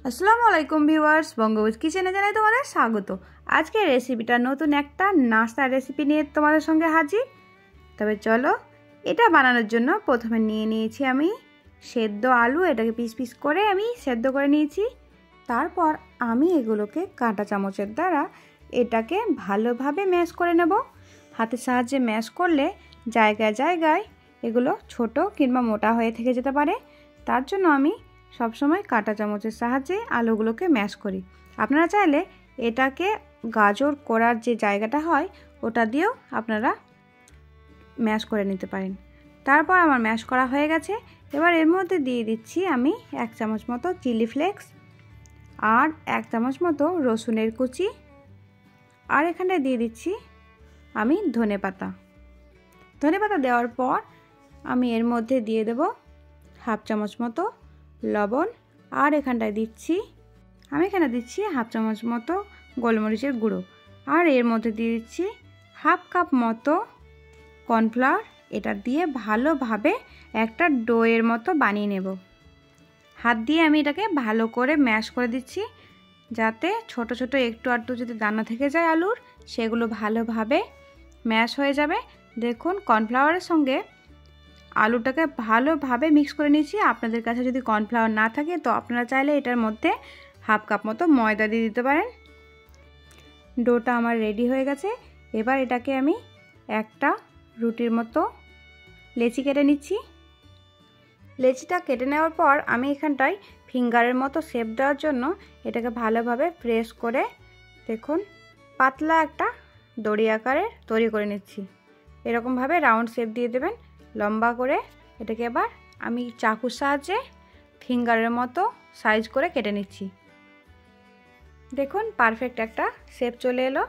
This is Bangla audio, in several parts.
আসসালামু আলাইকুম ভিউয়ার্স, বঙ্গবুজ কিচেনে জানাই তোমাদের স্বাগত। আজকে রেসিপিটা নতুন একটা নাস্তার রেসিপি নিয়ে তোমাদের সঙ্গে হাজির। তবে চলো, এটা বানানোর জন্য প্রথমে নিয়ে নিয়েছি আমি সেদ্ধ আলু। এটাকে পিস পিস করে আমি সেদ্ধ করে নিয়েছি। তারপর আমি এগুলোকে কাঁটা চামচের দ্বারা এটাকে ভালোভাবে ম্যাশ করে নেব। হাতের সাহায্যে ম্যাশ করলে জায়গায় জায়গায় এগুলো ছোট কিংবা মোটা হয়ে থেকে যেতে পারে। তার জন্য আমি সবসময় কাঁটা চামচের সাহায্যে আলুগুলোকে ম্যাশ করি। আপনারা চাইলে এটাকে গাজর করার যে জায়গাটা হয় ওটা দিয়েও আপনারা ম্যাশ করে নিতে পারেন। তারপর আমার ম্যাশ করা হয়ে গেছে। এবার এর মধ্যে দিয়ে দিচ্ছি আমি 1 চামচ মতো চিলি ফ্লেক্স আর 1 চামচ মতো রসুনের কুচি, আর এখানে দিয়ে দিচ্ছি আমি ধনেপাতা। ধনেপাতা দেওয়ার পর আমি এর মধ্যে দিয়ে দেব 1/2 চামচ মতো লবণ, আর এখানটায় দিচ্ছি আমি 1/2 চামচ মতো গোলমরিচের গুঁড়ো, আর এর মধ্যে দিয়ে দিচ্ছি 1/2 কাপ মতো কর্নফ্লাওয়ার। এটা দিয়ে ভালোভাবে একটা ডোয়ের মতো বানিয়ে নেব। হাত দিয়ে আমি এটাকে ভালো করে ম্যাশ করে দিচ্ছি, যাতে ছোট ছোট একটু আধটু যদি দানা থেকে যায় আলুর, সেগুলো ভালোভাবে ম্যাশ হয়ে যাবে। দেখুন, কর্নফ্লাওয়ারের সঙ্গে আলুটাকে ভালোভাবে মিক্স করে নিয়েছি। আপনাদের কাছে যদি কর্নফ্লাওয়ার না থাকে তো আপনারা চাইলে এটার মধ্যে 1/2 কাপ মতো ময়দা দিয়ে দিতে পারেন। ডোটা আমার রেডি হয়ে গেছে। এবার এটাকে আমি একটা রুটির মতো লেচি কেটে নিচ্ছি। লেচিটা কেটে নেওয়ার পর আমি এখানটায় ফিঙ্গারের মতো শেপ দেওয়ার জন্য এটাকে ভালোভাবে প্রেস করে দেখুন পাতলা একটা দড়ি আকারের তৈরি করে নিচ্ছি। এরকমভাবে রাউন্ড শেপ দিয়ে দেবেন লম্বা করে। এটাকে এবার আমি চাকুর সাহায্যে ফিঙ্গারের মতো সাইজ করে কেটে নিচ্ছি। দেখুন, পারফেক্ট একটা শেপ চলে এলো।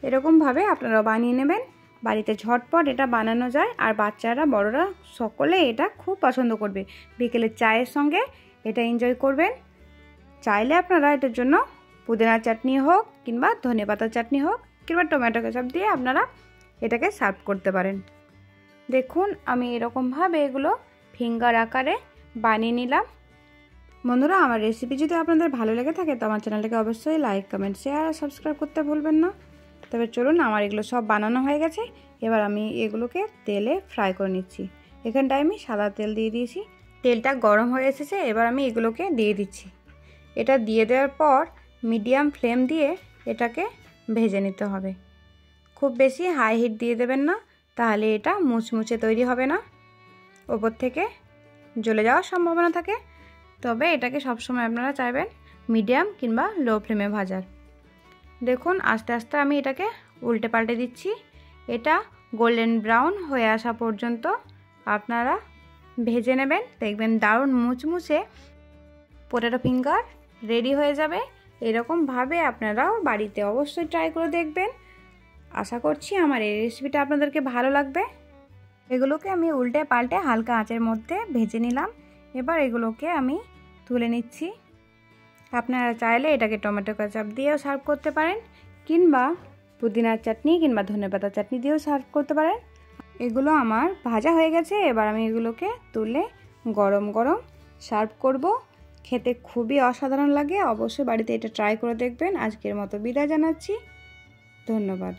এরকমভাবে আপনারা বানিয়ে নেবেন। বাড়িতে ঝটপট এটা বানানো যায়, আর বাচ্চারা বড়রা সকলে এটা খুব পছন্দ করবে। বিকেলের চায়ের সঙ্গে এটা এনজয় করবেন। চাইলে আপনারা এটার জন্য পুদিনার চাটনি হোক কিংবা ধনেপাতার চাটনি হোক কিংবা টমেটো কেচাপ দিয়ে আপনারা এটাকে সার্ভ করতে পারেন। দেখুন, আমি এরকমভাবে এগুলো ফিঙ্গার আকারে বানিয়ে নিলাম। বন্ধুরা, আমার রেসিপি যদি আপনাদের ভালো লেগে থাকে তো আমার চ্যানেলটাকে অবশ্যই লাইক, কমেন্ট, শেয়ার আর সাবস্ক্রাইব করতে ভুলবেন না। তবে চলুন, আমার এগুলো সব বানানো হয়ে গেছে। এবার আমি এগুলোকে তেলে ফ্রাই করে নিচ্ছি। এখানটায় আমি সাদা তেল দিয়ে দিয়েছি। তেলটা গরম হয়ে এসেছে। এবার আমি এগুলোকে দিয়ে দিচ্ছি। এটা দিয়ে দেওয়ার পর মিডিয়াম ফ্লেম দিয়ে এটাকে ভেজে নিতে হবে। খুব বেশি হাই হিট দিয়ে দেবেন না, তাহলে এটা মুচমুচে তৈরি হবে না, ওপর থেকে জ্বলে যাওয়ার সম্ভাবনা থাকে। তবে এটাকে সবসময় আপনারা চাইবেন মিডিয়াম কিংবা লো ফ্লেমে ভাজার। দেখুন, আস্তে আস্তে আমি এটাকে উল্টে পাল্টে দিচ্ছি। এটা গোল্ডেন ব্রাউন হয়ে আসা পর্যন্ত আপনারা ভেজে নেবেন। দেখবেন দারুণ মুচমুচে পটেটো ফিঙ্গার রেডি হয়ে যাবে। এরকমভাবে আপনারাও বাড়িতে অবশ্যই ট্রাই করে দেখবেন। আশা করছি আমার এই রেসিপিটা আপনাদেরকে ভালো লাগবে। এগুলোকে আমি উল্টে পাল্টে হালকা আঁচের মধ্যে ভেজে নিলাম। এবার এগুলোকে আমি তুলে নিচ্ছি। আপনারা চাইলে এটাকে টমেটো কেচাপ দিয়েও সার্ভ করতে পারেন, কিংবা পুদিনার চাটনি কিংবা ধনেপাতার চাটনি দিয়েও সার্ভ করতে পারেন। এগুলো আমার ভাজা হয়ে গেছে। এবার আমি এগুলোকে তুলে গরম গরম সার্ভ করব। খেতে খুবই অসাধারণ লাগে। অবশ্যই বাড়িতে এটা ট্রাই করে দেখবেন। আজকের মতো বিদায় জানাচ্ছি। ধন্যবাদ।